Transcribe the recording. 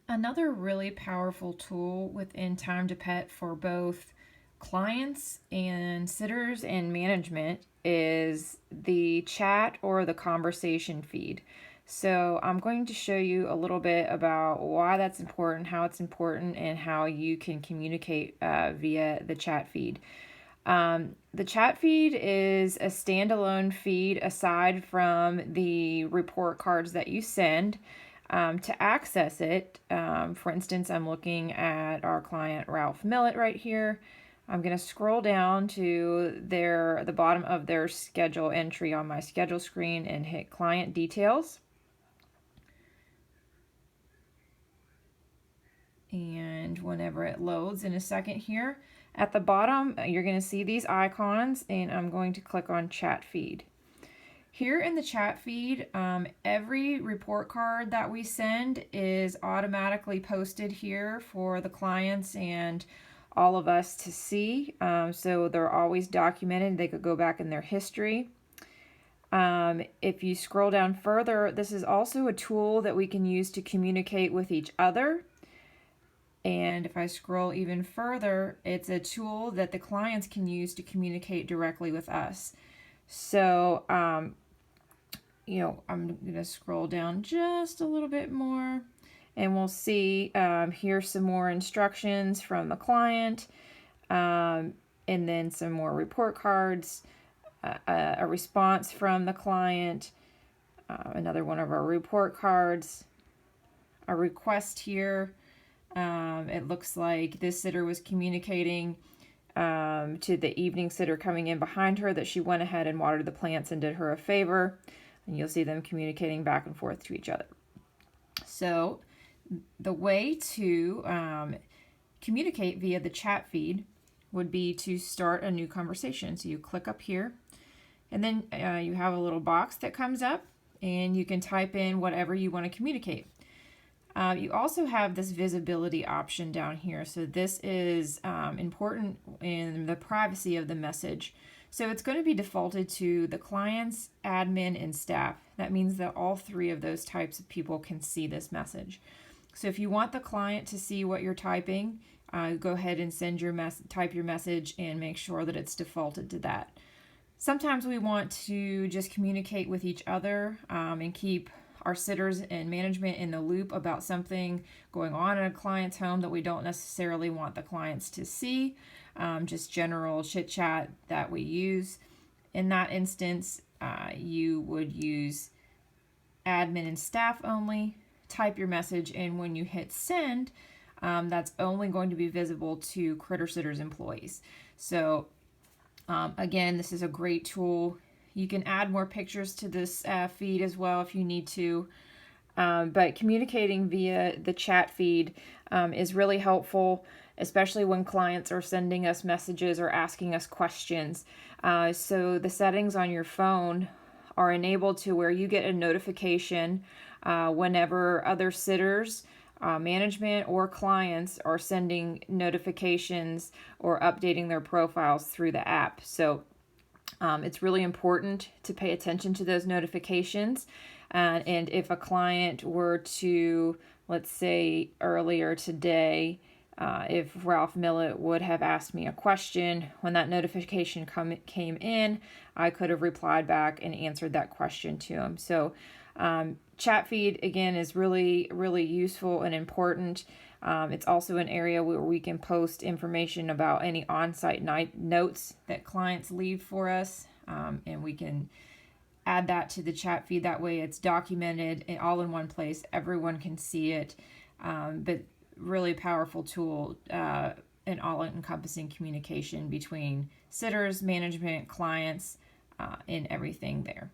Another really powerful tool within Time to Pet for both clients and sitters and management is the chat or the conversation feed. So I'm going to show you a little bit about why that's important, how it's important, and how you can communicate via the chat feed. The chat feed is a standalone feed aside from the report cards that you send. To access it, for instance, I'm looking at our client Ralph Millet right here. I'm going to scroll down to the bottom of their schedule entry on my schedule screen and hit client details. And whenever it loads in a second here, at the bottom, you're going to see these icons, and I'm going to click on chat feed. Here in the chat feed, every report card that we send is automatically posted here for the clients and all of us to see. So they're always documented. They could go back in their history. If you scroll down further, this is also a tool that we can use to communicate with each other. And if I scroll even further, it's a tool that the clients can use to communicate directly with us. So, I'm going to scroll down just a little bit more, and we'll see here's some more instructions from the client, and then some more report cards, a response from the client, another one of our report cards, a request here. It looks like this sitter was communicating to the evening sitter coming in behind her that she went ahead and watered the plants and did her a favor. And you'll see them communicating back and forth to each other. So the way to communicate via the chat feed would be to start a new conversation. So you click up here, and then you have a little box that comes up, and you can type in whatever you want to communicate. You also have this visibility option down here. So this is important in the privacy of the message. So it's going to be defaulted to the clients, admin, and staff. That means that all three of those types of people can see this message. So if you want the client to see what you're typing, go ahead and type your message and make sure that it's defaulted to that. Sometimes we want to just communicate with each other and keep our sitters and management in the loop about something going on in a client's home that we don't necessarily want the clients to see, just general chit chat that we use. In that instance, you would use admin and staff only, type your message, and when you hit send, that's only going to be visible to Critter Sitters employees. So again, this is a great tool. You can add more pictures to this feed as well if you need to. But communicating via the chat feed is really helpful, especially when clients are sending us messages or asking us questions. So the settings on your phone are enabled to where you get a notification whenever other sitters, management, or clients are sending notifications or updating their profiles through the app. So it's really important to pay attention to those notifications. And if a client were to, let's say earlier today, if Ralph Millet would have asked me a question, when that notification came in, I could have replied back and answered that question to him. So chat feed, again, is really, really useful and important. It's also an area where we can post information about any on-site notes that clients leave for us, and we can add that to the chat feed. That way it's documented and all in one place. Everyone can see it, but really powerful tool and all-encompassing communication between sitters, management, clients, and everything there.